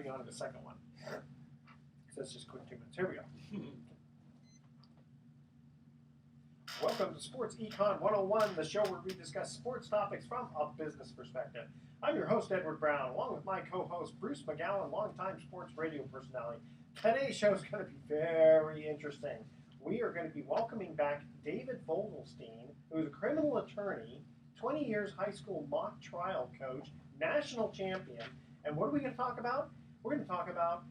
Bring on to the second one. So let's just quick 2 minutes. Here we go. Welcome to Sports Econ 101, the show where we discuss sports topics from a business perspective. I'm your host, Edward Brown, along with my co-host, Bruce McGowan, longtime sports radio personality. Today's show is going to be very interesting. We are going to be welcoming back David Vogelstein, who is a criminal attorney, 20 years high school mock trial coach, national champion. And what are we going to talk about? We're going to talk about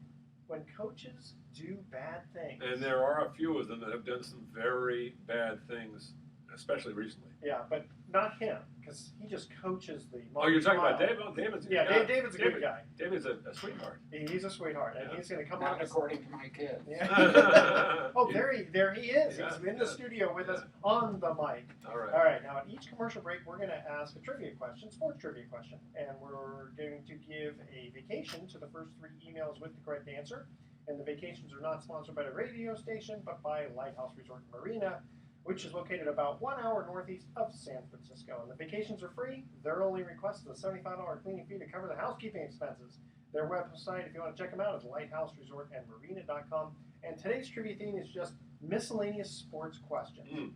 when coaches do bad things. And there are a few of them that have done some very bad things, especially recently. Yeah, but not him, because he just coaches the mock Oh, you're talking trial. about David? Oh, David's a good Yeah, guy. David's a good guy. David's a sweetheart. He's a sweetheart, and he's going to come Not on. according to my kids. Yeah. Oh, there he is. Yeah, He's in the studio with us on the mic. All right. All right, now at each commercial break, we're going to ask a trivia question, sports trivia question, and we're going to give a vacation to the first 3 emails with the correct answer. And the vacations are not sponsored by the radio station, but by Lighthouse Resort and Marina, which is located about 1 hour northeast of San Francisco. And the vacations are free. Their only request is a $75 cleaning fee to cover the housekeeping expenses. Their website, if you want to check them out, is lighthouseresortandmarina.com. And today's trivia theme is just miscellaneous sports questions.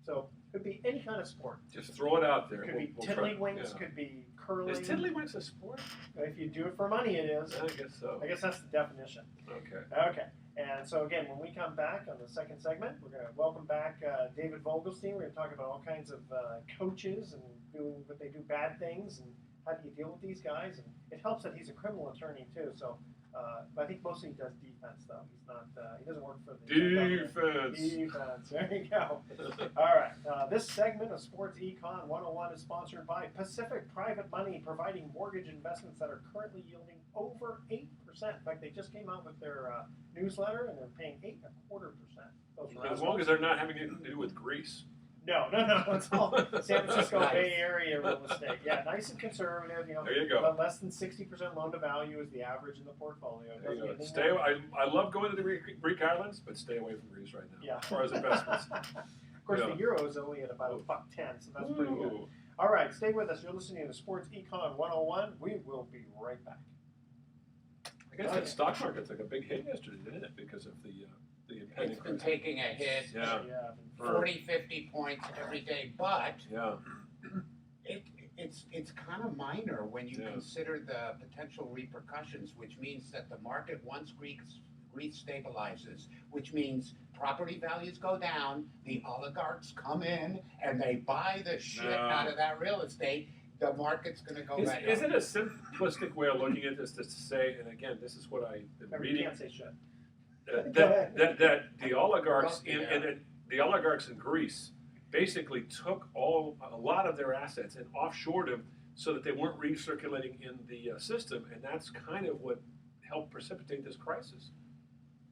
So it could be any kind of sport. Just throw it out there. It could be tiddlywinks, could be curling. Is tiddlywinks a sport? If you do it for money, it is. I guess so. I guess that's the definition. Okay. Okay. And so again, when we come back on the second segment, we're going to welcome back David Vogelstein. We're going to talk about all kinds of coaches and doing what they do bad things and how do you deal with these guys. And it helps that he's a criminal attorney too. So I think mostly he does defense though. He's not. He doesn't work for the Defense. Defense. There you go. All right. This segment of Sports Econ 101 is sponsored by Pacific Private Money, providing mortgage investments that are currently yielding over 8%. In fact, they just came out with their newsletter, and they're paying 8.25%. As long as they're not having anything to do with Greece. No. It's all San Francisco Bay Area real estate. Yeah, nice and conservative. There you go. But less than 60% loan to value is the average in the portfolio. There you go. I love going to the Greek islands, but stay away from Greece right now. Yeah. As far as investments. Of course, the euro is only at about $1.10, so that's pretty good. All right, stay with us. You're listening to Sports Econ 101. We will be right back. I guess that stock market took a big hit yesterday, didn't it? Because of the impending It's been crisis. taking a hit, Yeah. 40, 50 points every day, but Yeah. it's kind of minor when you Yeah. consider the potential repercussions, which means that the market, once Greece stabilizes, which means property values go down, the oligarchs come in and they buy the shit out of that real estate, the market's going to go back Is up. it a simplistic way of looking at this to say, and again, this is what I've been Remember, you reading, can't say shit. that the oligarchs Well, yeah. the oligarchs in Greece basically took a lot of their assets and offshored them so that they weren't recirculating in the system, and that's kind of what helped precipitate this crisis.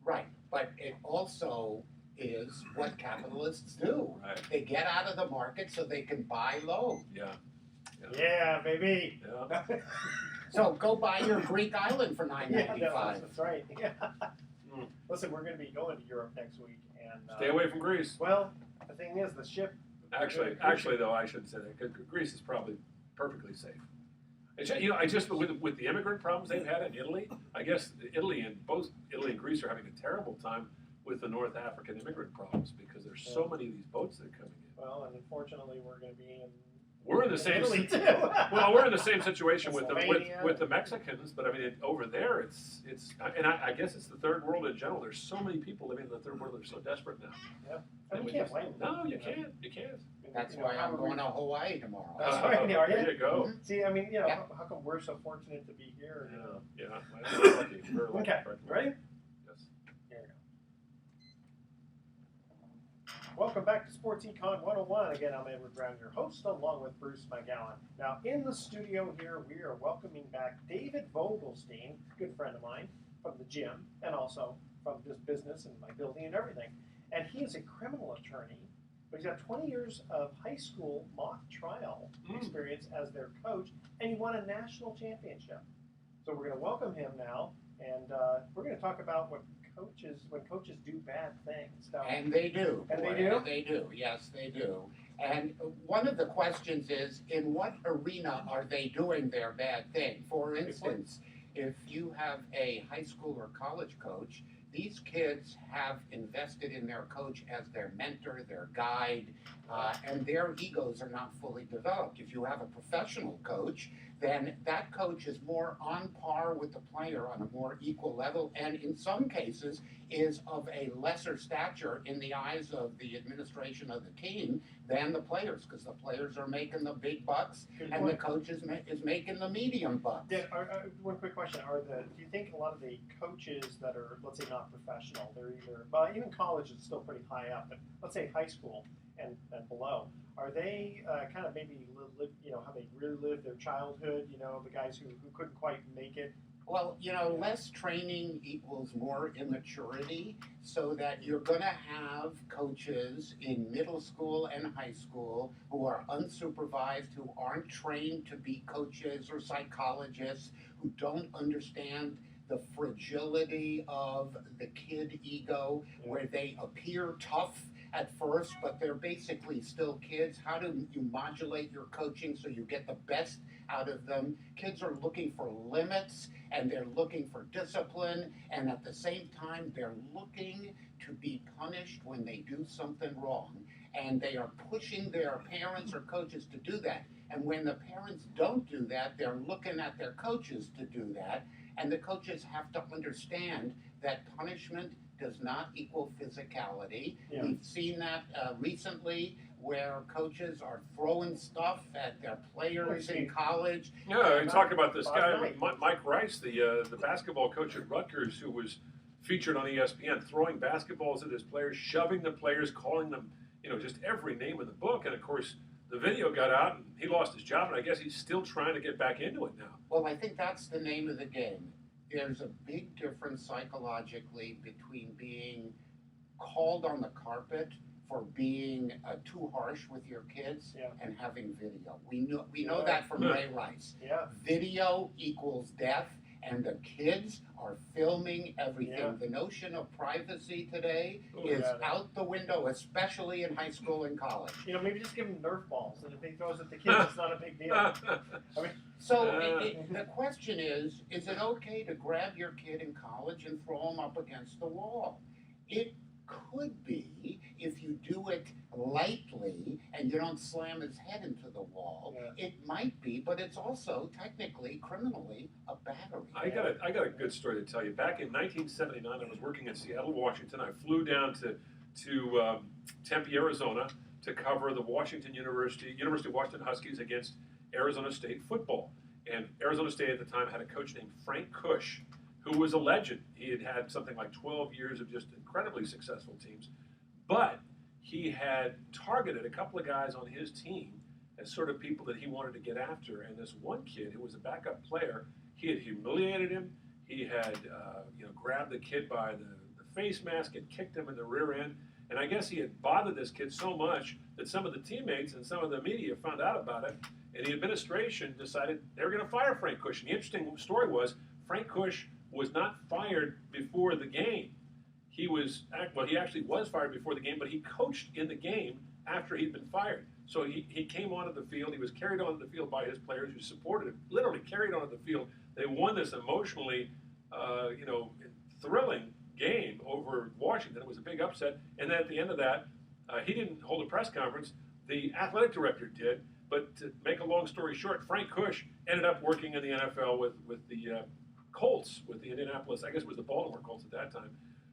Right, but it also is what capitalists do. Right. They get out of the market so they can buy low. Yeah. Yeah, baby. Yeah. So go buy your Greek island for Yeah, $9.95. that's right. Yeah. Mm. Listen, we're going to be going to Europe next week, and Stay away from Greece. well, the thing is, the ship. Actually, though, I shouldn't say that, because Greece is probably perfectly safe. I just with the immigrant problems they've had in Italy, I guess Italy and Greece are having a terrible time with the North African immigrant problems because there's so many of these boats that are coming in. Well, and unfortunately, we're going to be in. We're in the same. Italy too. Well, we're in the same situation with Slovenia. with the Mexicans, but I mean over there it's and I guess it's the third world in general. There's so many people living in the third world that are so desperate now. Yeah, and we can't blame them. No, you can't. You can't. That's why I'm going to Hawaii tomorrow. That's right, are you? There you go. See, I mean, Yeah. how come we're so fortunate to be here? Yeah. We're lucky. We're lucky. Okay, ready? Yes. Here we go. Welcome back to Sports Econ 101. Again, I'm Edward Brown, your host, along with Bruce McGowan. Now, in the studio here, we are welcoming back David Vogelstein, a good friend of mine, from the gym, and also from this business and my building and everything. And he is a criminal attorney, but he's got 20 years of high school mock trial experience as their coach, and he won a national championship. So we're going to welcome him now, and we're going to talk about when coaches do bad things. Now, And they do. And boy, they do? They do. Yes, they do. And one of the questions is, in what arena are they doing their bad thing? For instance, if you have a high school or college coach, these kids have invested in their coach as their mentor, their guide, and their egos are not fully developed. If you have a professional coach, then that coach is more on par with the player on a more equal level, and in some cases is of a lesser stature in the eyes of the administration of the team than the players, because the players are making the big bucks and the coach is making the medium bucks. Yeah, one quick question: do you think a lot of the coaches that are, let's say, not professional, they're either, well, even college is still pretty high up, but let's say high school and below, are they kind of maybe how they really lived their childhood? The guys who couldn't quite make it. Well, less training equals more immaturity, so that you're going to have coaches in middle school and high school who are unsupervised, who aren't trained to be coaches or psychologists, who don't understand the fragility of the kid ego, where they appear tough at first, but they're basically still kids. How do you modulate your coaching so you get the best out of them? Kids are looking for limits, and they're looking for discipline, and at the same time, they're looking to be punished when they do something wrong. And they are pushing their parents or coaches to do that. And when the parents don't do that, they're looking at their coaches to do that. And the coaches have to understand that punishment does not equal physicality. Yeah. We've seen that recently, where coaches are throwing stuff at their players in college. Yeah, you talk about this guy, Mike Rice, the basketball coach at Rutgers, who was featured on ESPN, throwing basketballs at his players, shoving the players, calling them, just every name in the book. And of course, the video got out, and he lost his job, and I guess he's still trying to get back into it now. Well, I think that's the name of the game. There's a big difference psychologically between being called on the carpet for being too harsh with your kids and having video. We know that from Ray Rice. Yeah. Video equals death, and the kids are filming everything. Yeah. The notion of privacy today is out the window, especially in high school and college. Maybe just give them Nerf balls, and if he throws at the kids, it's not a big deal. The question is it okay to grab your kid in college and throw him up against the wall? It could be if you do it lightly and you don't slam his head into the wall. Yeah. It might be, but it's also technically, criminally, a battery. I got a good story to tell you. Back in 1979, I was working in Seattle, Washington. I flew down to Tempe, Arizona, to cover the University of Washington Huskies against Arizona State football. And Arizona State at the time had a coach named Frank Kush, who was a legend. He had had something like 12 years of just incredibly successful teams. But he had targeted a couple of guys on his team as sort of people that he wanted to get after. And this one kid who was a backup player, he had humiliated him. He had grabbed the kid by the face mask and kicked him in the rear end. And I guess he had bothered this kid so much that some of the teammates and some of the media found out about it. And the administration decided they were going to fire Frank Kush. And the interesting story was Frank Kush was not fired before the game. He actually was fired before the game, but he coached in the game after he'd been fired. So he came onto the field. He was carried onto the field by his players who supported him, literally carried onto the field. They won this emotionally, thrilling game over Washington. It was a big upset. And then at the end of that, he didn't hold a press conference. The athletic director did. But to make a long story short, Frank Kush ended up working in the NFL with the Colts, with the Indianapolis, I guess it was the Baltimore Colts at that time.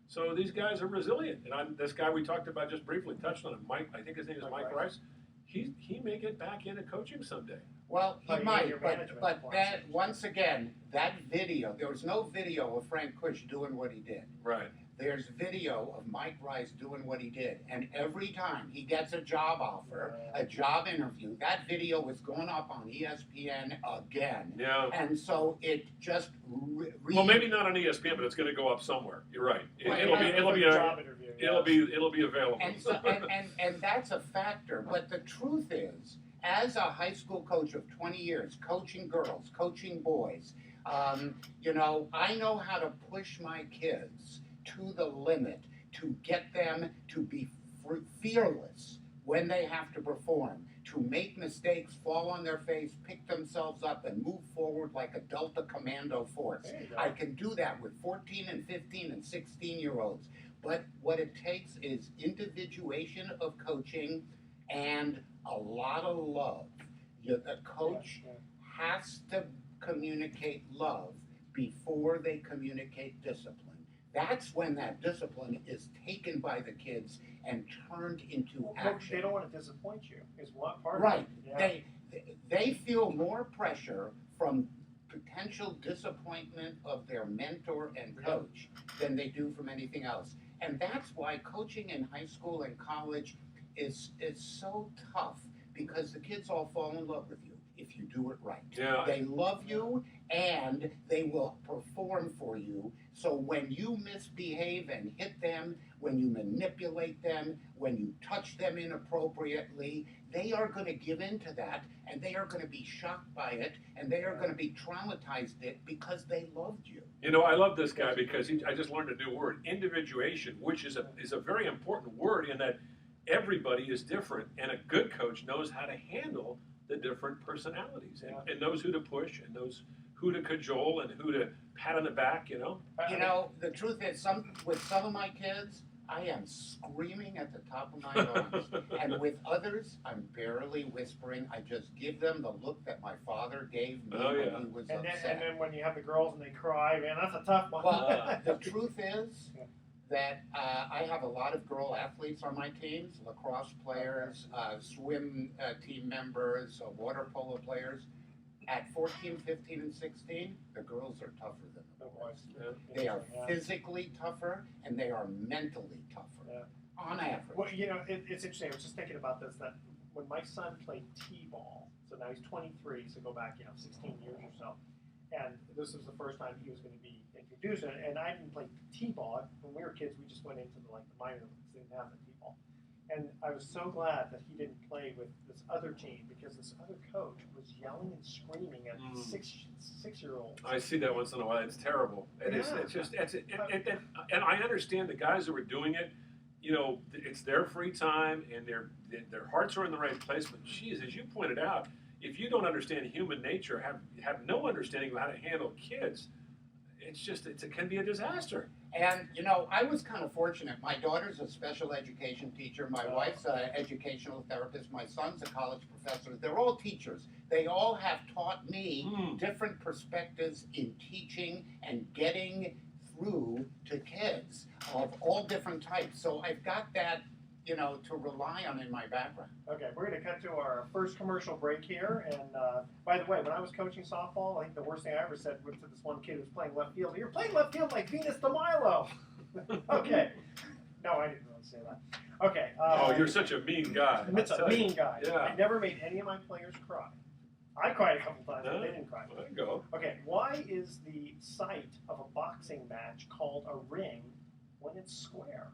So these guys are resilient. And this guy we talked about just briefly, touched on him, Mike, I think his name is Mike Rice. He may get back into coaching someday. Well, he might, but that, once again, that video, there was no video of Frank Kush doing what he did. Right. There's video of Mike Rice doing what he did. And every time he gets a job offer, a job interview, that video is going up on ESPN again. Yeah. And so it just... well, maybe not on ESPN, but it's going to go up somewhere. You're right. It'll be available. And that's a factor. But the truth is, as a high school coach of 20 years, coaching girls, coaching boys, I know how to push my kids to the limit to get them to be fearless when they have to perform, to make mistakes, fall on their face, pick themselves up, and move forward like a Delta Commando force. There you go. I can do that with 14 and 15 and 16-year-olds. But what it takes is individuation of coaching and a lot of love. The coach has to communicate love before they communicate discipline. That's when that discipline is taken by the kids and turned into action. They don't want to disappoint you, is one part Right. of it. Yeah. They feel more pressure from potential disappointment of their mentor and coach than they do from anything else. And that's why coaching in high school and college is so tough, because the kids all fall in love with you if you do it right. Yeah. They love you and they will perform for you. So when you misbehave and hit them, when you manipulate them, when you touch them inappropriately, they are going to give in to that, and they are going to be shocked by it, and they are going to be traumatized because they loved you. You know, I love this guy because I just learned a new word, individuation, which is a very important word in that everybody is different, and a good coach knows how to handle the different personalities and knows who to push and knows who to cajole and who to pat on the back, you know? You know, the truth is, with some of my kids, I am screaming at the top of my lungs. And with others, I'm barely whispering. I just give them the look that my father gave me when he was upset. And then when you have the girls and they cry, man, that's a tough one. Well, the truth is that I have a lot of girl athletes on my teams, lacrosse players, swim team members, water polo players. At 14, 15, and 16, the girls are tougher than the boys. They are physically tougher, and they are mentally tougher, on average. Well, you know, it's interesting. I was just thinking about this, that when my son played t-ball, so now he's 23, so go back, 16 years or so, and this was the first time he was going to be introduced, and I didn't play t-ball. When we were kids, we just went into the minor leagues. They didn't have the t-ball. And I was so glad that he didn't play with this other team, because this other coach was yelling and screaming at six-year-olds. I see that once in a while. It's terrible. And and I understand the guys who are doing it. You know, it's their free time and their hearts are in the right place. But geez, as you pointed out, if you don't understand human nature, have no understanding of how to handle kids, it can be a disaster. And, you know, I was kind of fortunate. My daughter's a special education teacher. My wife's an educational therapist. My son's a college professor. They're all teachers. They all have taught me different perspectives in teaching and getting through to kids of all different types. So I've got that, you know, to rely on in my background. Okay, we're going to cut to our first commercial break here. And by the way, when I was coaching softball, I think the worst thing I ever said was to this one kid who was playing left field, "You're playing left field like Venus de Milo." Okay. No, I didn't really say that. Okay. Oh, you're such a mean guy. It's a mean guy. Yeah. I never made any of my players cry. I cried a couple times, but they didn't cry. There you go. Okay, why is the site of a boxing match called a ring when it's square?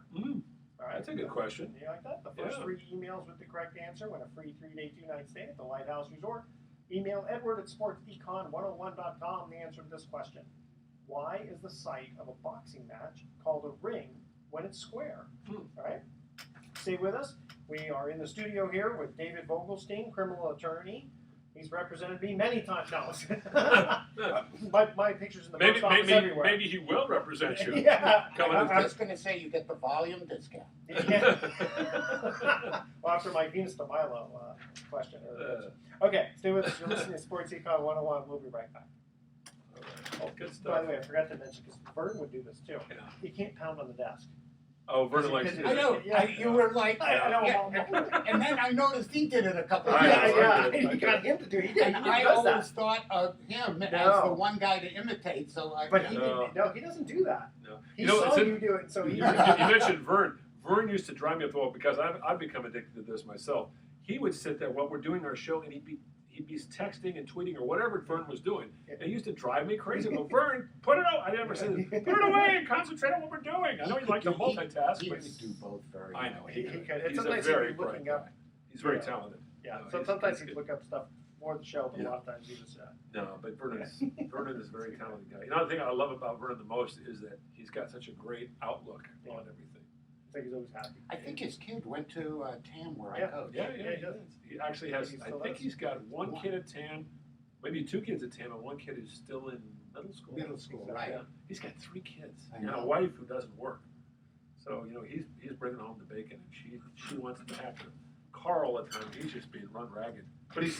All right. That's a good question. You like that? The first 3 emails with the correct answer win a free 3-day 2-night stay at the Lighthouse Resort. Email Edward at sportsecon101.com the answer to this question. Why is the site of a boxing match called a ring when it's square? All right? Stay with us. We are in the studio here with David Vogelstein, criminal attorney. He's represented me many times. No, my picture's in the post office everywhere. Maybe he will represent you. I'm just going to say you get the volume discount. Well, after my Venus de Milo question. Okay, stay with us. You're listening to Sports Econ 101. We'll be right back. Oh, good stuff. By the way, I forgot to mention, because Vern would do this too. Yeah. He can't pound on the desk. Oh, Vernon likes to do I know. that. You were like, I know. and then I noticed he did it a couple of I times. know. He got him to do it. He did. And I always thought of him as the one guy to imitate. So But he didn't. No, he doesn't do that. No. He saw you do it, so he. You mentioned Vern. Vern used to drive me up the wall because I've become addicted to this myself. He would sit there while we're doing our show, and he'd be texting and tweeting or whatever Vern was doing. And it used to drive me crazy. Well, Vern, put it out. I never said this. Put it away and concentrate on what we're doing. I know you like to multitask, He but could do both very well. I know he could. And He's a sometimes very he'd be looking bright up. guy. He's very talented. Yeah. No, So he's sometimes he'd good. look up stuff for the show, but a lot of times he was. No, but Vernon is a very talented guy. You know, the thing I love about Vernon the most is that he's got such a great outlook on everything. It's like he's always happy. I think his kid went to TAM where I Yeah. coach. Yeah, Yeah, he he does. does. He actually has. He I still think does. he's got one kid at TAM, maybe 2 kids at TAM, and 1 kid who's still in middle school. Middle school, Exactly. right. Yeah. He's got 3 kids I and a know. wife who doesn't work. So he's bringing home the bacon, and she wants to have to car all the time. He's just being run ragged. But he's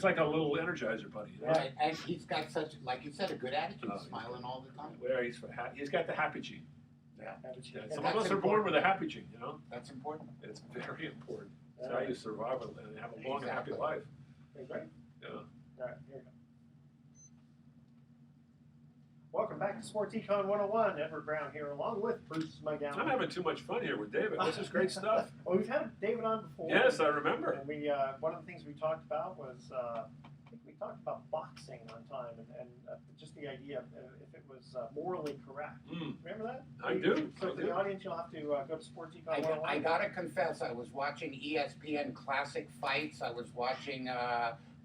like a little Energizer bunny. You know? Right, and he's got such, like you said, a good attitude, Oh, he's smiling all the time. Where he's got the happy gene. Yeah, Yeah, And some of that's us are born important. with a happy gene. that's important. It's very important. It's All how right. you survive and have a long and happy Exactly. life. Okay, great. Yeah. All right, here we go. Welcome back to Sports Econ 101. Edward Brown here, along with Bruce McGowan. I'm having too much fun here with David. This is great stuff. Well, we've had David on before. Yes, I remember. And we one of the things we talked about was I think we talked about boxing one time and just the idea of if it was morally correct. Mm, Remember that? I do. So I for do. the audience, you'll have to go to Sports Econ I 101. gotta confess, I was watching ESPN Classic Fights. I was watching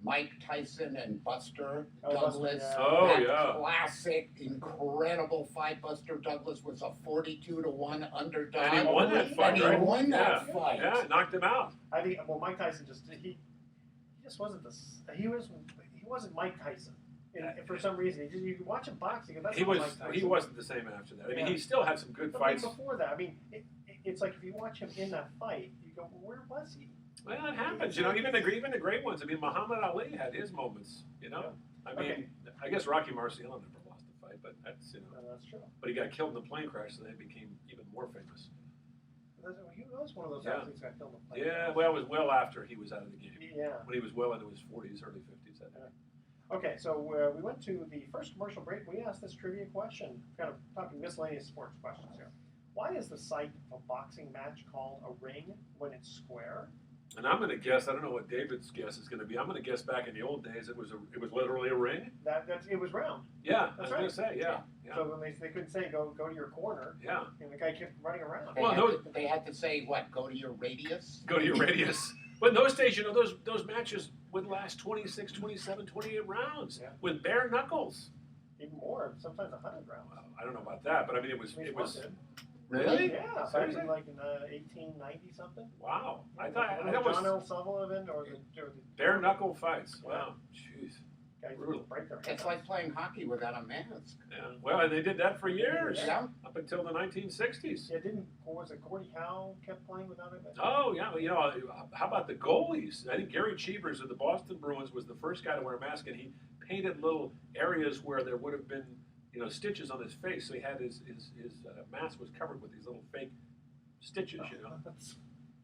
Mike Tyson and Buster Oh, Buster, Douglas. yeah. Oh, That yeah. classic, incredible fight. Buster Douglas was a 42-1 underdog. And he won that fight, And he right? won that Yeah. fight. Yeah, knocked him out. I think Mike Tyson he just wasn't he wasn't Mike Tyson. And for some reason, you can watch him box. You go, that's He not was Mike Tyson. he wasn't the same after that. I mean, Yeah. he still had some good But fights. even before that, I mean, it's like if you watch him in that fight, you go, well, where was he? Well, it happens, even the great ones. I mean, Muhammad Ali had his moments, you know. I mean, Okay. I guess Rocky Marciano never lost a fight, but that's No, that's true. but he got killed in the plane crash, so then he became even more famous. He was one of those Yeah. athletes that got killed in the plane. Yeah, well, it was well after he was out of the game. Yeah. When he was well into his 40s, early 50s, I think. Okay, so we went to the first commercial break. We asked this trivia question, kind of talking miscellaneous sports questions here. Why is the site of a boxing match called a ring when it's square? And I'm going to guess. I don't know what David's guess is going to be. I'm going to guess back in the old days it was literally a ring. It was round. Yeah, That's I was going to say yeah. So when they couldn't say go to your corner, Yeah. and the guy kept running around. They had to say, what, go to your radius? Go to your radius. But in those days, those matches would last 26, 27, 28 rounds Yeah. with bare knuckles. Even more, sometimes 100 rounds. Well, I don't know about that, but I mean, it was. Really? Yeah, back Seriously? in like in 1890 something. Wow. I thought John that was L. Sullivan or the bare knuckle fights. Wow. Jeez. guys Brutal. would break their It's hands. like playing hockey without a mask. Yeah. Well, and they did that for years, Yeah. up until the 1960s. Yeah, was it Gordie Howe kept playing without it? Oh yeah, well, how about the goalies? I think Gary Cheevers of the Boston Bruins was the first guy to wear a mask, and he painted little areas where there would have been, stitches on his face. So he had his mask was covered with these little fake stitches,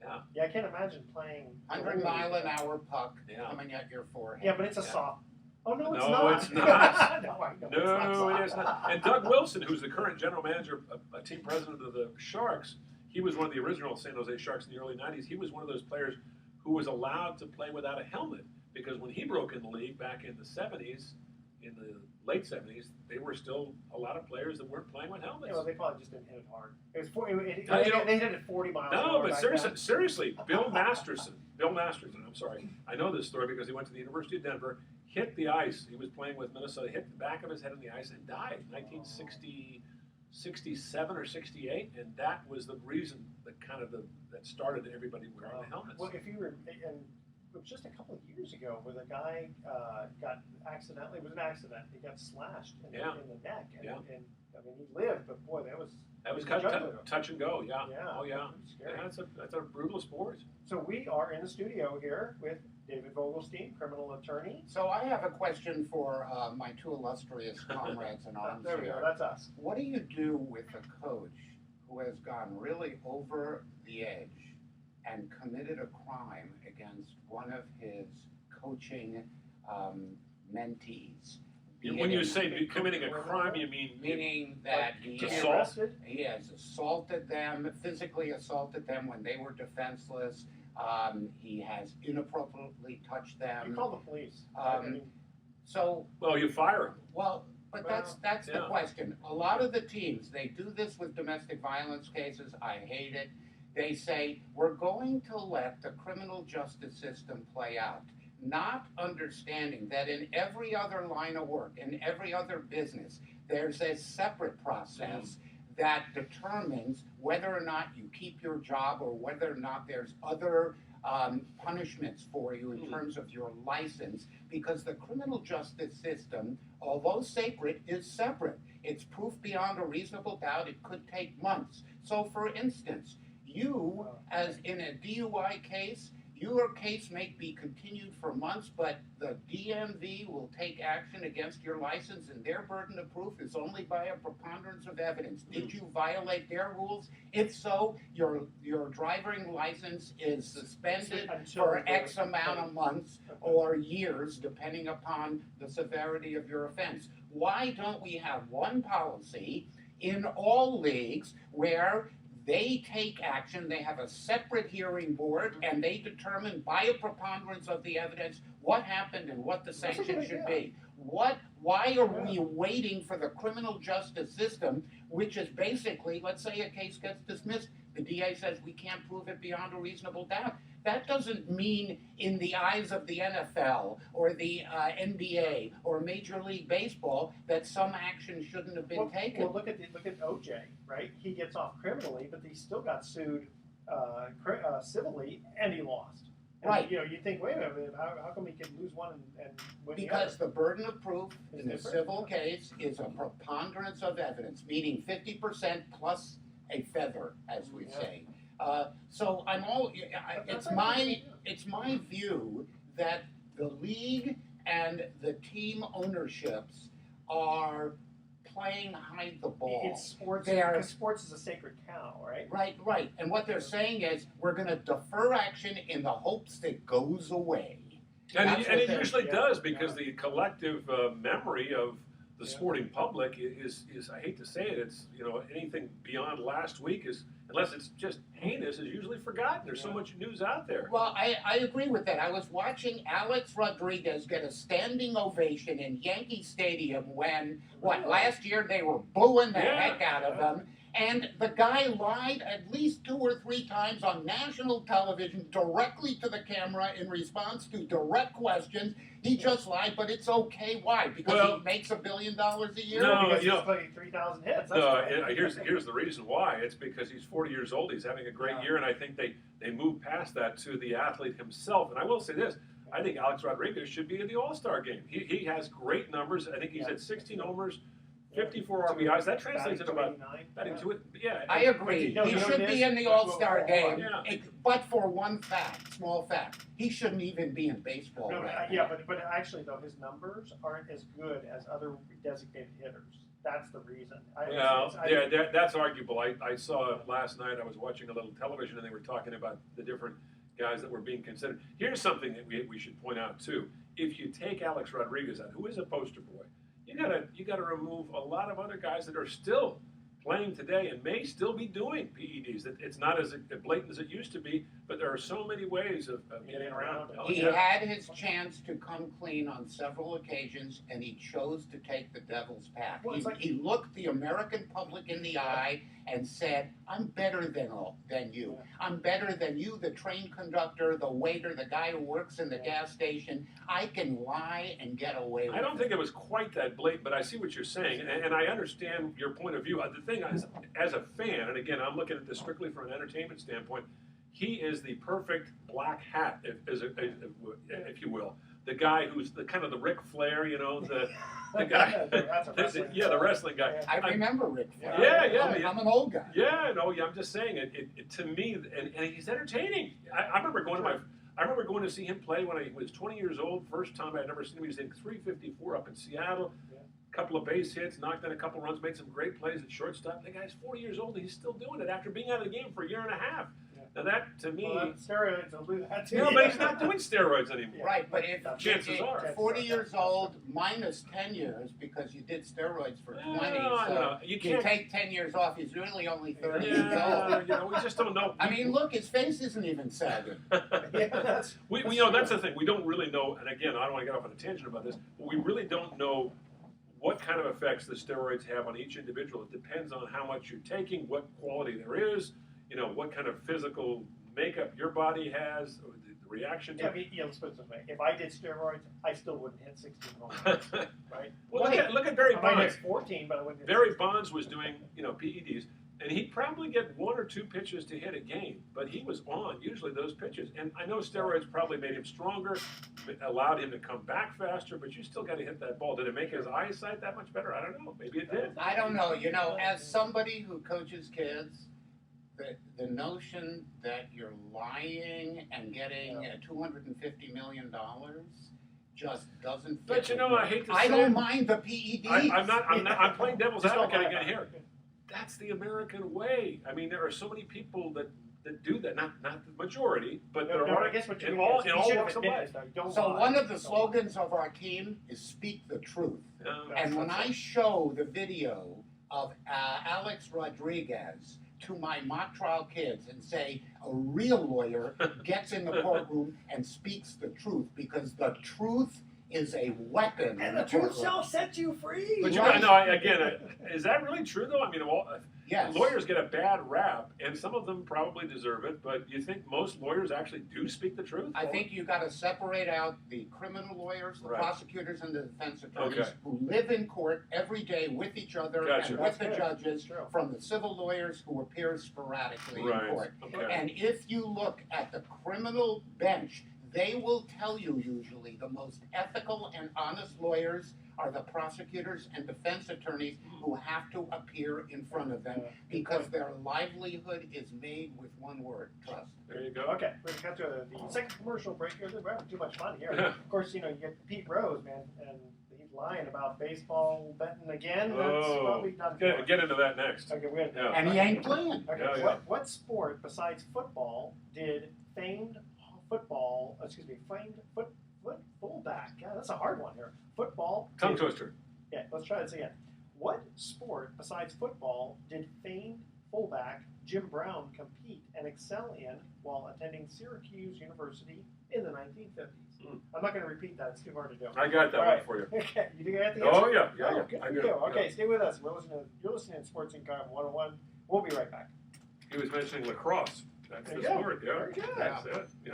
Yeah. Yeah, I can't imagine playing 100 mile an hour puck Yeah. coming at your forehead. Yeah, but it's a Yeah. soft. Oh no, it's No, not. it's not. No, I know. No, it it's is not. And Doug Wilson, who's the current general manager, a team president of the Sharks, he was one of the original San Jose Sharks in the early 90s. He was one of those players who was allowed to play without a helmet because when he broke in the league back in the 70s, in the late 70s, they were still a lot of players that weren't playing with helmets. Yeah, well, they probably just didn't hit it hard. It was they hit it 40 miles. an No, hour but back seriously, Bill Masterson, I'm sorry, I know this story because he went to the University of Denver, hit the ice. He was playing with Minnesota, hit the back of his head on the ice and died in 1967 or 68, and that was the reason that started everybody wearing the helmets. Well, if you were, and it was just a couple of years ago where the guy got accidentally, it was an accident, he got slashed in the neck, and I mean, he lived, but boy, that was touch and go, yeah. Yeah. Oh, yeah. It was scary. Yeah, that's a brutal sport. So we are in the studio here with David Vogelstein, criminal attorney. So I have a question for my two illustrious comrades in arms There we here. go, that's us. What do you do with a coach who has gone really over the edge and committed a crime against one of his coaching mentees? When you say committing a crime, you mean Meaning that he assault? has assaulted them, physically assaulted them when they were defenseless. He has inappropriately touched them. You call the police. Well, you fire him. Well, but that's the yeah. question. A lot of the teams, they do this with domestic violence cases. I hate it. They say, we're going to let the criminal justice system play out, not understanding that in every other line of work, in every other business, there's a separate process that determines whether or not you keep your job or whether or not there's other punishments for you in terms of your license, because the criminal justice system, although sacred, is separate. It's proof beyond a reasonable doubt. It could take months. So, for instance, you, as in a DUI case, your case may be continued for months, but the DMV will take action against your license, and their burden of proof is only by a preponderance of evidence. Did you violate their rules? If so, your driving license is suspended for X amount of months or years, depending upon the severity of your offense. Why don't we have one policy in all leagues where they take action, they have a separate hearing board, and they determine by a preponderance of the evidence what happened and what the sanction should be? Why are we waiting for the criminal justice system, which is basically, let's say a case gets dismissed, the DA says we can't prove it beyond a reasonable doubt. That doesn't mean in the eyes of the NFL or the NBA or Major League Baseball that some action shouldn't have been taken. Well, look at OJ, right? He gets off criminally, but he still got sued civilly, and he lost. And, right. You think, wait a minute, how come he can lose one and win because the other? The burden of proof in a civil case is a preponderance of evidence, meaning 50% plus a feather, as we say. So it's my view that the league and the team ownerships are playing hide the ball. It's sports, because sports is a sacred cow, right? Right. And what they're saying is we're going to defer action in the hopes that it goes away. And it usually does, because the collective memory of the sporting public is I hate to say it, it's anything beyond last week is, unless it's just heinous, is usually forgotten. There's so much news out there. Well, I agree with that. I was watching Alex Rodriguez get a standing ovation in Yankee Stadium when, last year they were booing the heck out of him. And the guy lied at least 2 or 3 times on national television directly to the camera in response to direct questions. He just lied, but it's okay. Why? Because he makes $1 billion a year? No, because he's playing 3,000 hits. Here's the reason why. It's because he's 40 years old. He's having a great year, and I think they moved past that to the athlete himself. And I will say this. I think Alex Rodriguez should be in the All-Star game. He has great numbers. I think he's at 16 homers, 54 RBIs. That translates into about batting to it. Yeah, I agree. He should be in the All-Star game, but for one fact, small fact, he shouldn't even be in baseball. But actually, though, his numbers aren't as good as other designated hitters. That's the reason. That's arguable. I saw last night. I was watching a little television, and they were talking about the different guys that were being considered. Here's something that we should point out too. If you take Alex Rodriguez out, who is a poster boy, you gotta remove a lot of other guys that are still playing today and may still be doing PEDs. It's not as blatant as it used to be, but there are so many ways of getting around. He had his chance to come clean on several occasions, and he chose to take the devil's path. He looked the American public in the eye and said, I'm better than you. I'm better than you, the train conductor, the waiter, the guy who works in the gas station. I can lie and get away with it. I don't think it was quite that blatant, but I see what you're saying, and I understand your point of view. The thing is, as a fan, and again, I'm looking at this strictly from an entertainment standpoint, he is the perfect black hat, if you will. The guy who's the kind of the Ric Flair, the guy. The wrestling guy. I remember Ric Flair. Yeah. I'm an old guy. I'm just saying it to me, and he's entertaining. I remember going to see him play when I was 20 years old. First time I'd ever seen him. He was in 354 up in Seattle. Couple of base hits, knocked in a couple runs, made some great plays at shortstop. The guy's 40 years old and he's still doing it after being out of the game for a year and a half. Now that, to me... steroids will do that too. No, but he's not doing steroids anymore. Right, but if chances are 40 years old minus 10 years because you did steroids for 20, you take 10 years off, he's really only 30 years old. We just don't know. I mean, look, his face isn't even sagging. That's the thing. We don't really know, and again, I don't want to get off on a tangent about this, but we really don't know what kind of effects the steroids have on each individual. It depends on how much you're taking, what quality there is, what kind of physical makeup your body has, or the reaction to Yeah, I mean, let's put it this way. If I did steroids, I still wouldn't hit 16 home runs, right? Well, look at Barry I might Bonds. hit 14, but I wouldn't hit Barry 16. Bonds was doing, PEDs, and he'd probably get 1 or 2 pitches to hit a game, but he was on usually those pitches. And I know steroids probably made him stronger, allowed him to come back faster, but you still got to hit that ball. Did it make his eyesight that much better? I don't know. Maybe it did. I don't know. As somebody who coaches kids, the notion that you're lying and getting $250 million just doesn't fit. But I hate to say I don't mind the PEDs. I'm playing devil's Just don't advocate lie again about here. it. That's the American way. I mean, there are so many people that do that. Not the majority, but there No, are I guess what you in mean all is you in all should walks have of admitted life. it, though. Don't So lie. one of the Don't lie. slogans of our team is "Speak the truth." Yeah. And when I show the video of Alex Rodriguez to my mock trial kids and say a real lawyer gets in the courtroom and speaks the truth because the truth is a weapon. And in the truth courtroom. shall set you free. But Is that really true though? I mean, Yes. lawyers get a bad rap, and some of them probably deserve it. But you think most lawyers actually do speak the truth? I think you got to separate out the criminal lawyers, the Right. prosecutors, and the defense attorneys Okay. who live in court every day with each other Gotcha. and with the That's good. judges, True. from the civil lawyers who appear sporadically Right. in court. Okay. And if you look at the criminal bench, they will tell you usually the most ethical and honest lawyers are the prosecutors and defense attorneys who have to appear in front of them because their livelihood is made with one word: trust. There you go. Okay, we're gonna cut to the second commercial break here. We're having too much fun here. Yeah. Of course, you get Pete Rose, man, and he's lying about baseball betting again. That's probably done. Get into that next. Okay, we're Yeah. And he ain't playing. Okay, Yeah, yeah. What sport besides football did famed fullback? God, that's a hard one here. Football. Tongue twister. Yeah, let's try this again. What sport besides football did famed fullback Jim Brown compete and excel in while attending Syracuse University in the 1950s? I'm not going to repeat that; it's too hard to do. I got that All one right. for you. Okay, you got the answer? Oh yeah. Good I for do. you. Okay, Yeah. stay with us. You're listening to Sports Econ 101. We'll be right back. He was mentioning lacrosse. That's There the you go. sport. Yeah. Very good. That's it. Yeah.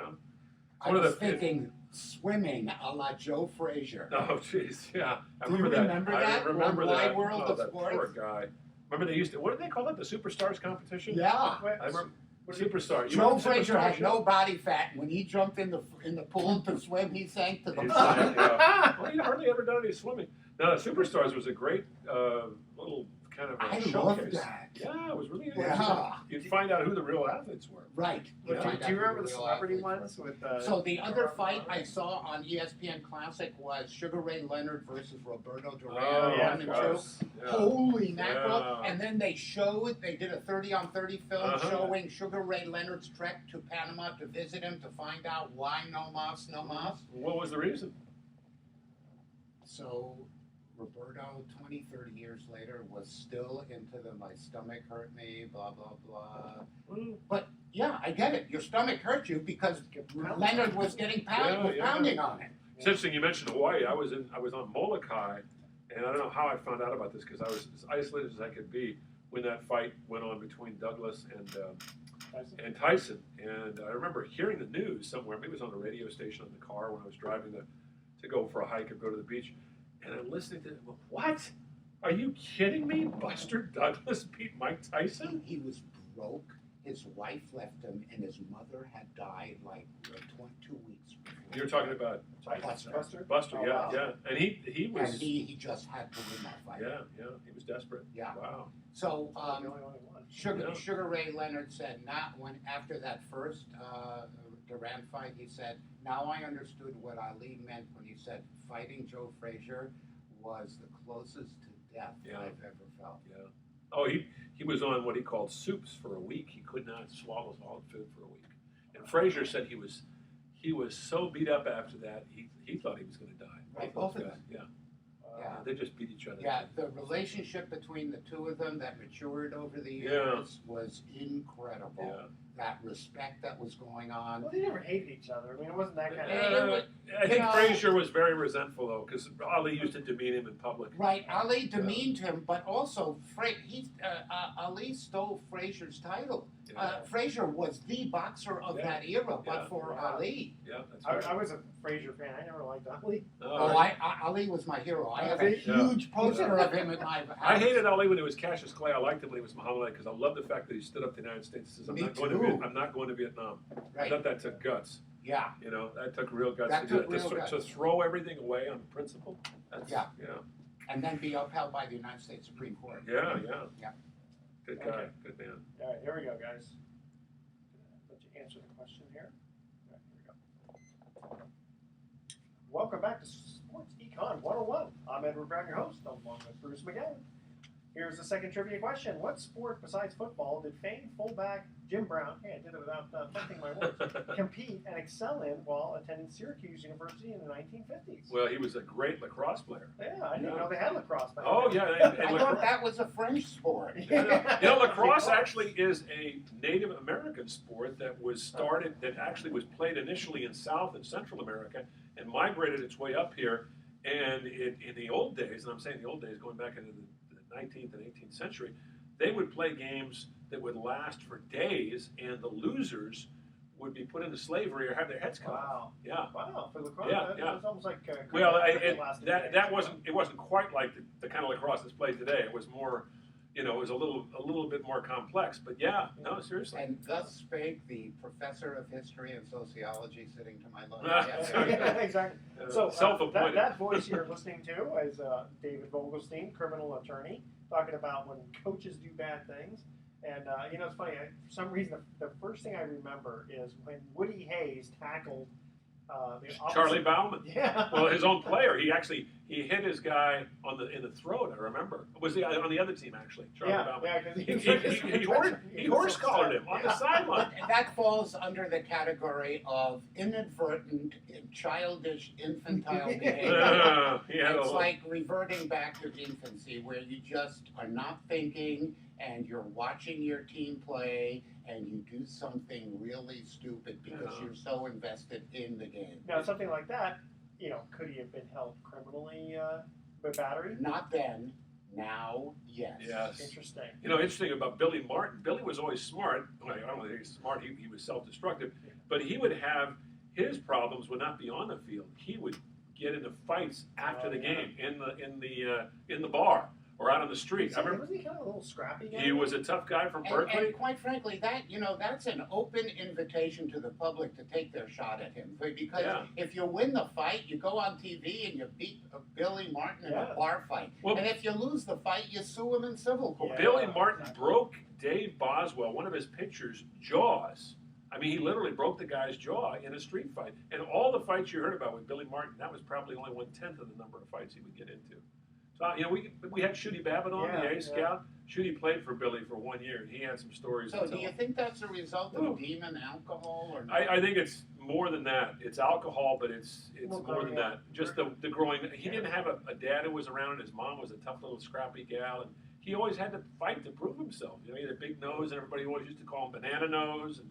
I One of was the- thinking swimming a la Joe Frazier. Oh, jeez, yeah. I Do you remember that? I remember On that. Wide World Oh, of that Sports? poor guy. Remember they used to, what did they call it? The Superstars competition? Yeah. Wait, I remember. what do you- Superstar. You Joe remember Frazier Superstar had show? no body fat. When he jumped in the pool to swim, he sank to the He's bottom. like, yeah. Well, he hardly ever done any swimming. No, Superstars was a great little kind of a I showcase. loved that. Yeah, it was really interesting. Yeah. You'd find out who the real athletes were. Right. Yeah. Do you remember the celebrity ones with? So the other fight I saw on ESPN Classic was Sugar Ray Leonard versus Roberto Duran. Oh, yeah, 1 and of 2. course. Yeah. Holy mackerel! Yeah. And then they did a 30-on-30 film Uh-huh. showing Sugar Ray Leonard's trek to Panama to visit him to find out why no mas. What was the reason? So Roberto, 20, 30 years later, was still into my stomach hurt me, blah, blah, blah. But yeah, I get it. Your stomach hurt you because Leonard was getting pounding on it. It's interesting you mentioned Hawaii. I was on Molokai, and I don't know how I found out about this because I was as isolated as I could be when that fight went on between Douglas and Tyson. And I remember hearing the news somewhere. Maybe it was on the radio station in the car when I was driving to go for a hike or go to the beach. And I'm listening to what? Are you kidding me? Buster Douglas beat Mike Tyson? He was broke. His wife left him, and his mother had died like 2 weeks before. You're talking about Buster? Buster, Oh, yeah, wow. yeah. And he was And he just had to win that fight. yeah, he was desperate. Yeah. Wow. So The only one who won. Yeah. Sugar Ray Leonard said, not when after that first Duran fight, he said, now I understood what Ali meant when he said fighting Joe Frazier was the closest to death Yeah. I've ever felt. Yeah. Oh, he was on what he called soups for a week. He could not swallow solid food for a week. And Frazier said he was so beat up after that he thought he was going to die. Right, both of them. Yeah. Yeah. They just beat each other. Yeah, the relationship between the two of them that matured over the Yeah. years was incredible. Yeah. That respect that was going on. Well, they never hated each other. I mean, it wasn't that kind I think You know- Frazier was very resentful though, because Ali used to demean him in public. Right, Ali demeaned him, but also Ali stole Frazier's title. Yeah. Frazier was the boxer of Yeah. that era, but Yeah. for Yeah. Ali. Yeah, that's right. I was a Frazier fan. I never liked Ali. Ali was my hero. I have a Yeah. huge poster of him in my house. I hated Ali when he was Cassius Clay. I liked him when he was Muhammad Ali because I loved the fact that he stood up to the United States and says, Me I'm not going to Vietnam. I Right. thought that took guts. Yeah. You know, that took real guts That to do took it. real guts. To throw everything away on principle. That's, Yeah. Yeah. And then be upheld by the United States Supreme Court. Yeah. Yeah. Good guy. Okay. Good man. All right, here we go, guys. Let you answer the question here. All right, here we go. Welcome back to Sports Econ 101. I'm Edward Brown, your host, along with Bruce McGowan. Here's the second trivia question. What sport besides football did famed fullback Jim Brown, I did it without punching my words, compete and excel in while attending Syracuse University in the 1950s? Well, he was a great lacrosse player. Yeah, I didn't know they had lacrosse back Oh, then. yeah. I thought that was a French sport. You know, lacrosse actually is a Native American sport that was started, that actually was played initially in South and Central America and migrated its way up here. And in the old days, and I'm saying the old days, going back into the 19th and 18th century, they would play games that would last for days, and the losers would be put into slavery or have their heads cut off. Wow. Yeah. Wow, for lacrosse, Yeah, that yeah. was almost like Well, lasted that days. wasn't quite like the kind of lacrosse that's played today. It was more, it was a little bit more complex. But yeah, no, seriously. And thus spake the professor of history and sociology sitting to my left. Yes. Yeah, exactly. So Self-appointed. that voice you're listening to is David Vogelstein, criminal attorney, talking about when coaches do bad things. And it's funny. For some reason, the first thing I remember is when Woody Hayes tackled the opposite. Charlie Bauman. Yeah. Well, his own player. He hit his guy in the throat. I remember. Was he on the other team actually? Charlie Bauman. Yeah, He horse collared him on the sideline. That falls under the category of inadvertent, childish, infantile behavior. It's like reverting back to infancy where you just are not thinking and you're watching your team play and you do something really stupid because you're so invested in the game. Now, something like that, could he have been held criminally with battery? Not then. Now, yes. Yes. Interesting. Interesting about Billy Martin. Billy was always smart. Well, I don't think he's smart. He was self-destructive, but he would have his problems would not be on the field. He would get into fights after the game in the bar or out on the street. I remember. Was he kind of a little scrappy guy? He was a tough guy from Berkeley. And quite frankly, that's an open invitation to the public to take their shot at him. Because if you win the fight, you go on TV and you beat Billy Martin in a bar fight. Well, and if you lose the fight, you sue him in civil court. Billy Martin broke Dave Boswell, one of his pitchers' jaws. I mean, he literally broke the guy's jaw in a street fight. And all the fights you heard about with Billy Martin, that was probably only 1/10 of the number of fights he would get into. So, we had Shooty Babbitt on, the A Scout. Shooty played for Billy for 1 year, and he had some stories to So tell. do you think that's a result of demon alcohol? Or not? I think it's more than that. It's alcohol, but it's more than that. Just the growing. He didn't have a dad who was around, and his mom was a tough little scrappy gal, and he always had to fight to prove himself. He had a big nose, and everybody always used to call him Banana Nose. And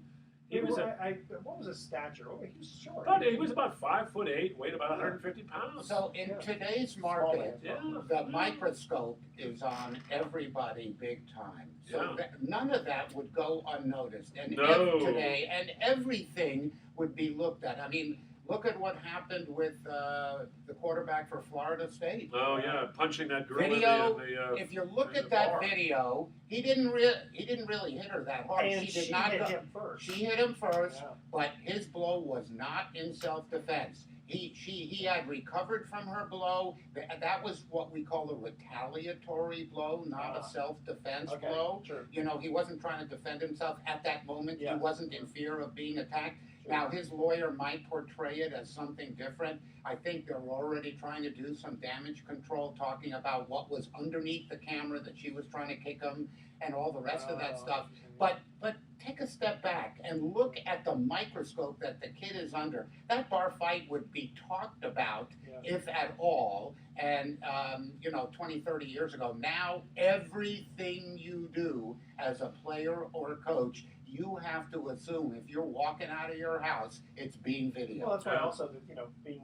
he was what was his stature? Oh, he was short. he was about 5'8", weighed about 150 pounds. So in today's market, the microscope is on everybody big time. So none of that would go unnoticed. And today, and everything would be looked at. I mean, look at what happened with the quarterback for Florida State. Oh yeah, punching that girl video. in the if you look at that video, he didn't really hit her that hard. And she did not hit him first. She hit him first, but his blow was not in self-defense. He had recovered from her blow. That was what we call a retaliatory blow, not a self-defense blow. Sure. He wasn't trying to defend himself at that moment. Yeah. He wasn't in fear of being attacked. Now, his lawyer might portray it as something different. I think they're already trying to do some damage control, talking about what was underneath the camera, that she was trying to kick him, and all the rest of that stuff. But take a step back and look at the microscope that the kid is under. That bar fight would be talked about, if at all, and 20, 30 years ago. Now, everything you do as a player or a coach, you have to assume if you're walking out of your house, it's being videoed. Well, that's why also being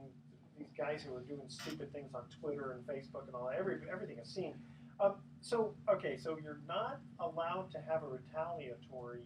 these guys who are doing stupid things on Twitter and Facebook and all that, everything is seen. So you're not allowed to have a retaliatory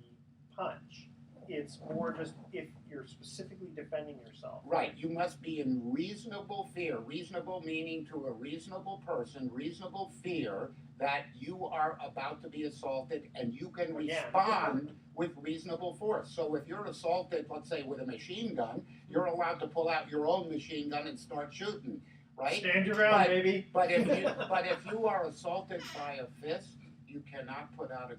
punch. It's more just if you're specifically defending yourself. Right, you must be in reasonable fear, reasonable meaning to a reasonable person, reasonable fear that you are about to be assaulted and you can respond with reasonable force. So if you're assaulted, let's say with a machine gun, you're allowed to pull out your own machine gun and start shooting, right? Stand your ground, baby. But if you are assaulted by a fist, you cannot pull out a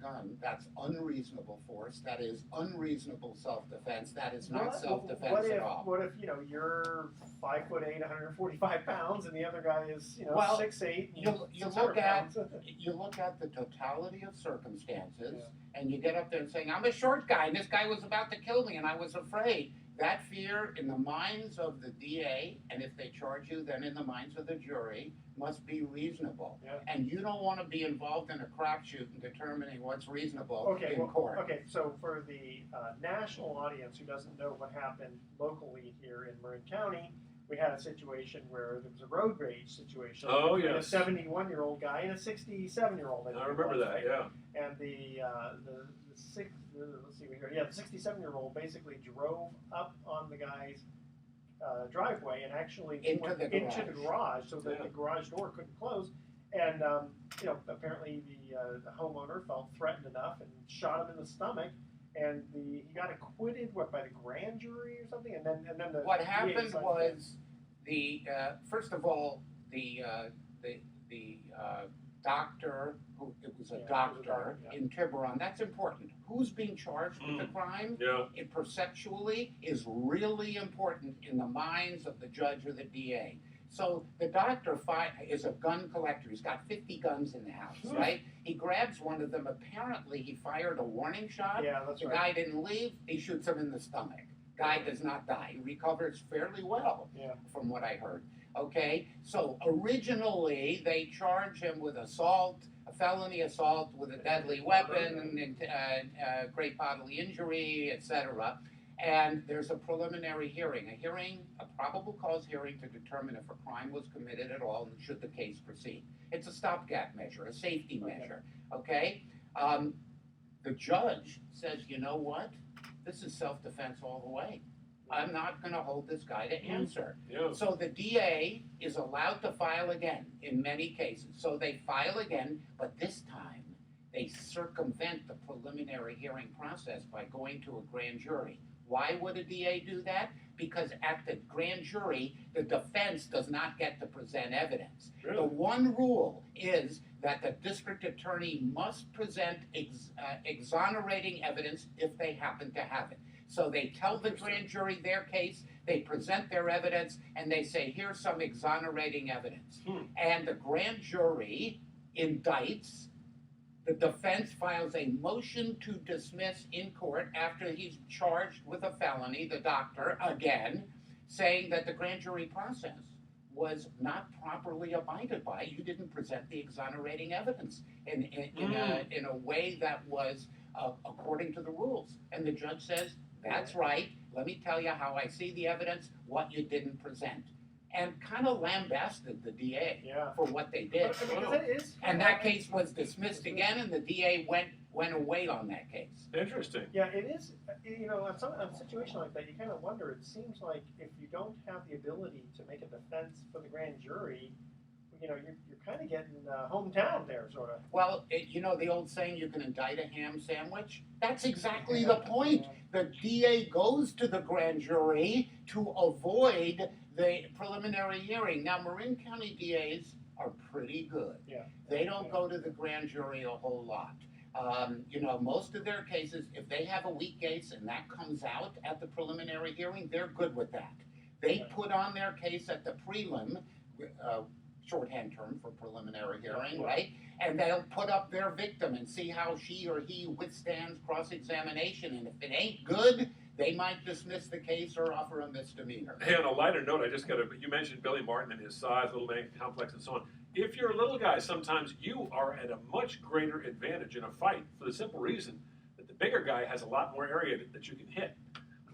gun. That's unreasonable force. That is unreasonable self-defense. That is not self-defense at all. What if you're 5'8", 145 pounds, and the other guy is 6'8". You look at the totality of circumstances, and you get up there and saying, "I'm a short guy, and this guy was about to kill me, and I was afraid." That fear in the minds of the DA, and if they charge you, then in the minds of the jury, must be reasonable. Yeah. And you don't want to be involved in a crapshoot in determining what's reasonable in court. Okay, so for the national audience who doesn't know what happened locally here in Marin County, we had a situation where there was a road rage situation between a 71-year-old guy and a 67-year-old. I remember that, yeah. And the 67-year-old basically drove up on the guy's driveway and actually into went into the garage so that the garage door couldn't close. And apparently the homeowner felt threatened enough and shot him in the stomach. And he got acquitted by the grand jury or something. And then what happened was first of all the doctor, it was a doctor in Tiburon. That's important. Who's being charged with the crime? Yeah. It perceptually is really important in the minds of the judge or the DA. So the doctor is a gun collector. He's got 50 guns in the house, right? He grabs one of them. Apparently, he fired a warning shot. Yeah, that's the guy didn't leave. He shoots him in the stomach. Guy does not die. He recovers fairly well, from what I heard. Okay, so originally they charge him with assault, a felony assault with a deadly weapon, and great bodily injury, etc. And there's a preliminary hearing, a probable cause hearing to determine if a crime was committed at all and should the case proceed. It's a stopgap measure, a safety measure, okay? The judge says, you know what? This is self-defense all the way. I'm not going to hold this guy to answer. Yeah. So the DA is allowed to file again in many cases. So they file again, but this time they circumvent the preliminary hearing process by going to a grand jury. Why would a DA do that? Because at the grand jury, the defense does not get to present evidence. Really? The one rule is that the district attorney must present exonerating evidence if they happen to have it. So they tell the grand jury their case, they present their evidence, and they say, here's some exonerating evidence. And the grand jury indicts. The defense files a motion to dismiss in court after he's charged with a felony, the doctor, again, saying that the grand jury process was not properly abided by. You didn't present the exonerating evidence in a way that was according to the rules. And the judge says, that's right, let me tell you how I see the evidence, what you didn't present. And kind of lambasted the DA for what they did. And that case was dismissed again, and the DA went away on that case. Interesting. Yeah, it is. On a situation like that, you kind of wonder. It seems like if you don't have the ability to make a defense for the grand jury, you're kind of getting hometown there, sort of. Well, the old saying, you can indict a ham sandwich? That's exactly the point. The DA goes to the grand jury to avoid the preliminary hearing. Now, Marin County DAs are pretty good. Yeah. They don't go to the grand jury a whole lot. Most of their cases, if they have a weak case and that comes out at the preliminary hearing, they're good with that. They put on their case at the prelim, shorthand term for preliminary hearing, right? And they'll put up their victim and see how she or he withstands cross-examination. And if it ain't good, they might dismiss the case or offer a misdemeanor. Hey, on a lighter note, you mentioned Billy Martin and his size, little man complex and so on. If you're a little guy, sometimes you are at a much greater advantage in a fight for the simple reason that the bigger guy has a lot more area that you can hit.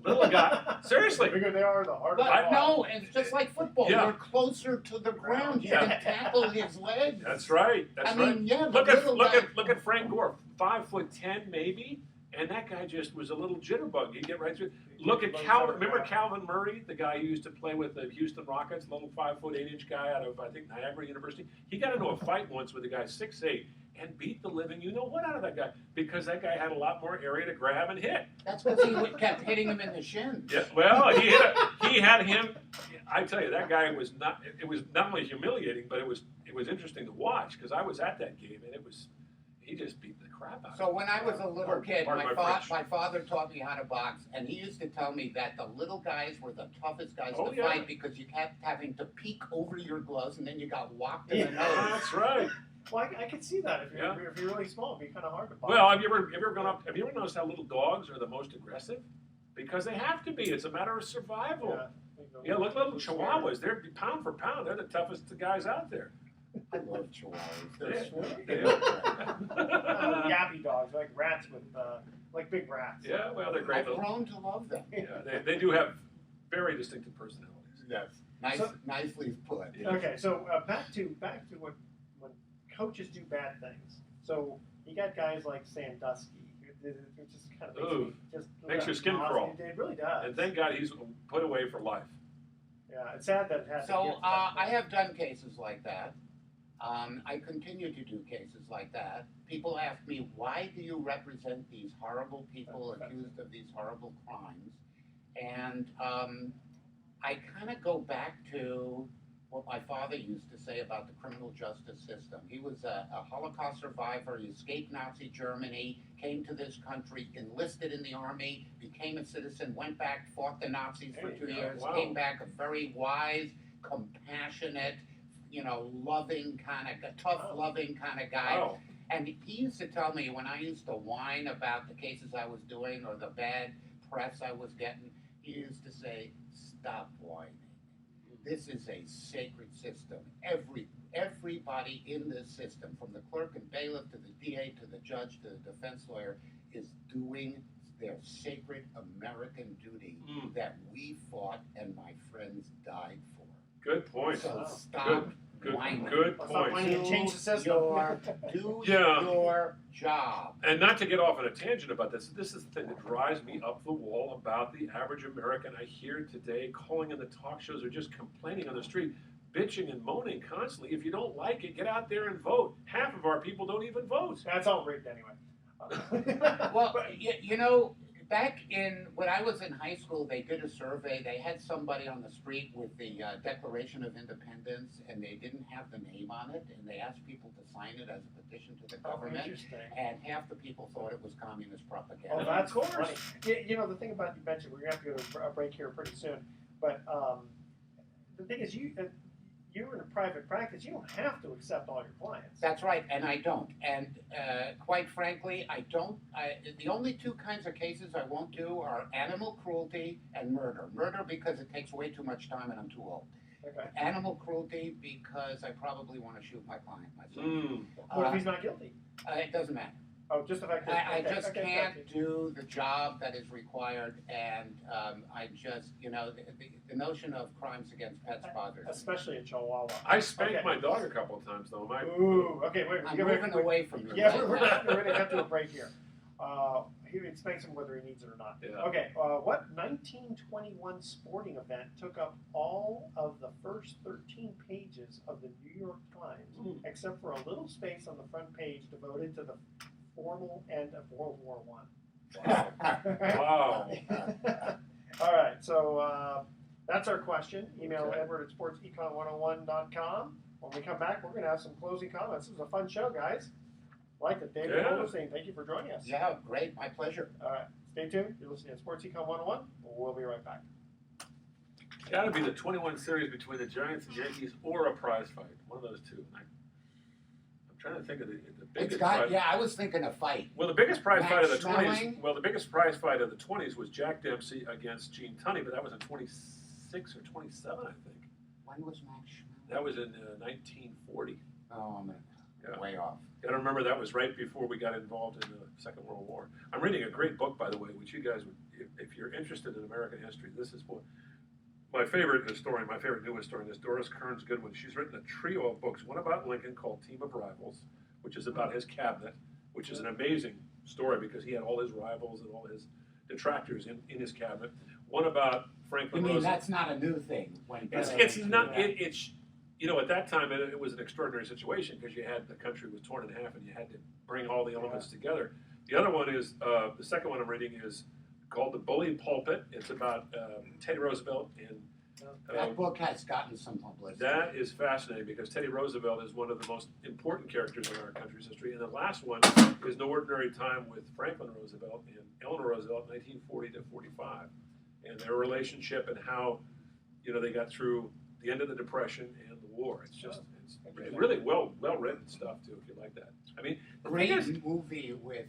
Little guy. Seriously. Because they are the hardest. But ball. no, it's just like football. Yeah. You're closer to the ground. You can tackle his legs. That's right. That's I right. mean, yeah, Look the at little look guy. at look at Frank Gore, 5'10" maybe, and that guy just was a little jitterbug. You get right through. Look at Calvin. Remember Calvin Murray, the guy who used to play with the Houston Rockets, little 5'8" guy out of I think Niagara University. He got into a fight once with a guy 6'8" and beat the living you know what out of that guy because that guy had a lot more area to grab and hit. That's because he kept hitting him in the shins. Yeah, well, he had him. I tell you, that guy was not. It was not only humiliating, but it was interesting to watch because I was at that game and he just beat the crap out of him. So when I was a little kid, Pardon my French. my father taught me how to box, and he used to tell me that the little guys were the toughest guys Oh, to yeah. fight because you kept having to peek over your gloves, and then you got whopped in the Yeah. nose. That's right. Well, I could see that if you're, Yeah. if you're really small, it'd be kind of hard to box. Well, have you ever gone up? Have you ever noticed how little dogs are the most aggressive? Because they have to be. It's a matter of survival. Yeah, look at little Chihuahuas. They're pound for pound. They're the toughest guys out there. I love chihuahuas. They're Yeah. sweet. They Yappy dogs, like rats with, like big rats. Yeah, well, they're great I've little. grown to love them. Yeah, they do have very distinctive personalities. Yes. Nicely put. Yeah. Okay, so back to when coaches do bad things. So you got guys like Sandusky, who just kind of Ooh, makes your skin crawl. It really does. And thank God he's put away for life. Yeah, it's sad that it has. So I have done cases like that. I continue to do cases like that. People ask me, why do you represent these horrible people accused of these horrible crimes? And I kind of go back to what my father used to say about the criminal justice system. He was a Holocaust survivor. He escaped Nazi Germany, came to this country, enlisted in the army, became a citizen, went back, fought the Nazis for 2 years, Wow. came back a very wise, compassionate, loving kind of, tough, loving kind of guy. Wow. And he used to tell me when I used to whine about the cases I was doing or the bad press I was getting, he used to say, stop whining. This is a sacred system. Everybody in this system, from the clerk and bailiff to the DA to the judge to the defense lawyer, is doing their sacred American duty that we fought and my friends died for. Good point. So stop whining. Good Stop point. whining and change the system. Do Yeah. your job. And not to get off on a tangent about this is the thing that drives me up the wall about the average American. I hear today calling in the talk shows or just complaining on the street, bitching and moaning constantly. If you don't like it, get out there and vote. Half of our people don't even vote. That's all rigged anyway. Well, back when I was in high school, they did a survey. They had somebody on the street with the Declaration of Independence, and they didn't have the name on it, and they asked people to sign it as a petition to the government, Interesting. and half the people thought it was communist propaganda. Oh, that's Of course. funny. The thing about you mentioned, we're gonna have to go to a break here pretty soon. But the thing is, you're in a private practice. You don't have to accept all your clients. That's right, and I don't. And quite frankly, I don't. The only two kinds of cases I won't do are animal cruelty and murder. Murder because it takes way too much time and I'm too old. Okay. Animal cruelty because I probably want to shoot my client myself. What if he's not guilty? It doesn't matter. Oh, just the fact that I just can't gotcha. do the job that is required, and I just, the notion of crimes against pets bothers me. Especially a Chihuahua. I spanked Okay. my dog a couple of times though. Ooh. Okay. Wait. I'm we're- moving away from you. Yeah, right we're now. gonna cut to a break here. He spanks him whether he needs it or not. Yeah. Okay. What 1921 sporting event took up all of the first 13 pages of the New York Times, except for a little space on the front page devoted to the formal end of World War I? Wow. All right. So that's our question. Email Okay. Edward at sportsecon101.com. When we come back, we're going to have some closing comments. This was a fun show, guys. Liked it. David Yeah. Vogelstein, thank you for joining us. Yeah, great. My pleasure. All right. Stay tuned. You're listening to Sports Econ 101. We'll be right back. Got to be the 21 series between the Giants and Yankees or a prize fight. One of those two. I'm trying to think of the biggest prize. Yeah, I was thinking a fight. Well, the biggest prize fight of the Max 20s. Schmeling? Well, the biggest prize fight of the 20s was Jack Dempsey against Gene Tunney, but that was in 26 or 27, I think. When was Max Schmeling? That was in 1940. Oh, man. Yeah. way off. Got to remember that was right before we got involved in the Second World War. I'm reading a great book, by the way, which you guys would, if you're interested in American history, this is what my favorite historian, my favorite new historian is Doris Kearns Goodwin. She's written a trio of books, one about Lincoln called Team of Rivals, which is about his cabinet, which is an amazing story because he had all his rivals and all his detractors in his cabinet. One about Franklin You mean Roosevelt. that's not a new thing? When It's not. It's you know, at that time it was an extraordinary situation because you had the country was torn in half and you had to bring all the elements together. The other one is the second one I'm reading is called The Bully Pulpit. It's about Teddy Roosevelt and. That book has gotten some publicity. That is fascinating because Teddy Roosevelt is one of the most important characters in our country's history. And the last one is No Ordinary Time with Franklin Roosevelt and Eleanor Roosevelt, 1940 to 45, and their relationship and how, you know, they got through the end of the Depression and the war. It's just, it's really well written stuff too, if you like that. I mean, the Great thing is, movie with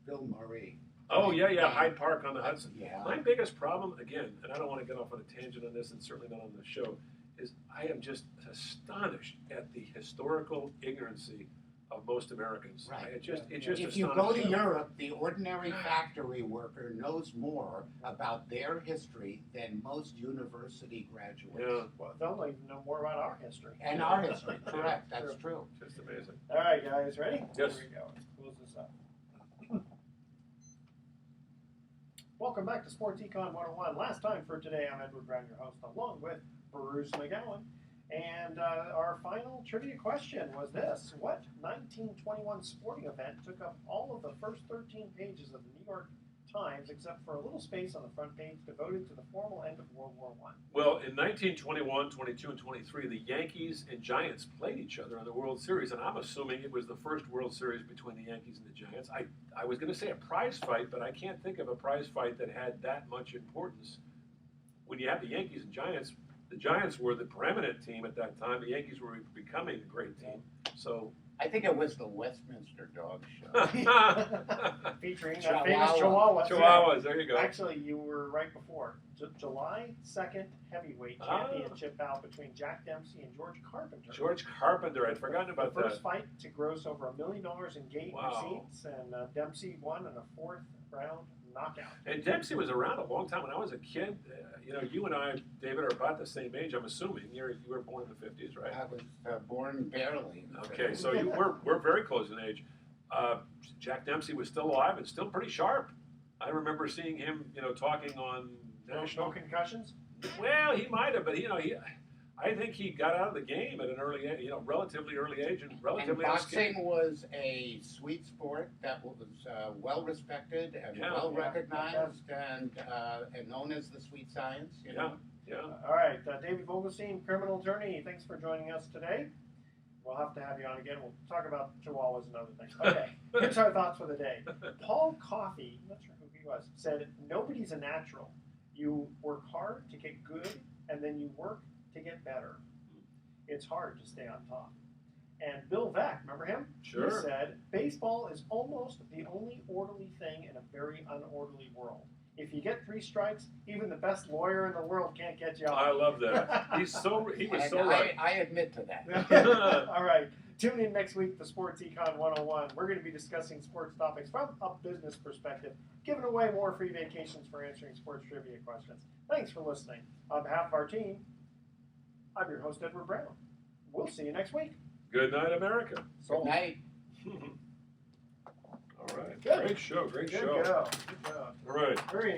Bill Murray. oh yeah, Hyde Park on the Hudson. Yeah. My biggest problem, again, and I don't want to get off on a tangent on this, and certainly not on the show, is I am just astonished at the historical ignorancy of most Americans. Right. It just If you go to Europe, the ordinary factory worker knows more about their history than most university graduates. Yeah, Well, they'll even know more about our history. And our history, correct, that's true. just amazing. All right, guys, ready? Yes. Here we go. Let's close this up. Welcome back to Sports Econ 101. Last time for today, I'm Edward Brown, your host, along with Bruce McGowan. And our final trivia question was this. What 1921 sporting event took up all of the first 13 pages of the New York Times, except for a little space on the front page devoted to the formal end of World War I? Well, in 1921, 22, and 23, the Yankees and Giants played each other in the World Series, and I'm assuming it was the first World Series between the Yankees and the Giants. I was going to say a prize fight, but I can't think of a prize fight that had that much importance. When you have the Yankees and Giants, the Giants were the preeminent team at that time. The Yankees were becoming a great team. So I think it was the Westminster Dog Show. Featuring Chihuahua. that famous Chihuahua. Chihuahuas, there you go. Actually, you were right before. July 2nd heavyweight championship bout between Jack Dempsey and George Carpenter. George Carpenter, I'd forgotten about the that. first fight to gross over $1 million in gate Wow. receipts, and Dempsey won in a fourth round knockout. And Dempsey was around a long time. When I was a kid, you know, you and I, David, are about the same age. I'm assuming you were born in the 50s, right? I was born barely. Okay, so we're very close in age. Jack Dempsey was still alive and still pretty sharp. I remember seeing him, you know, talking on No national. concussions? Well, he might have, but you know, I think he got out of the game at an early, you know, relatively early age and And relatively unscathed. boxing was a sweet sport that was well respected and Yeah. well recognized and known as the sweet science. You know? Yeah. All right, David Vogelstein, criminal attorney, thanks for joining us today. We'll have to have you on again. We'll talk about chihuahuas and other things. Okay, here's our thoughts for the day. Paul Coffey, I'm not sure who he was, said, "Nobody's a natural. You work hard to get good, and then you work to get better. It's hard to stay on top." And Bill Veck, remember him? Sure. He said, "Baseball is almost the only orderly thing in a very unorderly world. If you get 3 strikes, even the best lawyer in the world can't get you off." I love that. He was And so right. I admit to that. All right. Tune in next week to Sports Econ 101. We're going to be discussing sports topics from a business perspective, giving away more free vacations for answering sports trivia questions. Thanks for listening. On behalf of our team, I'm your host, Edward Brown. We'll see you next week. Good night, America. Good night. All right. Good. Great show. Great Good show. go. Good job. All right. Very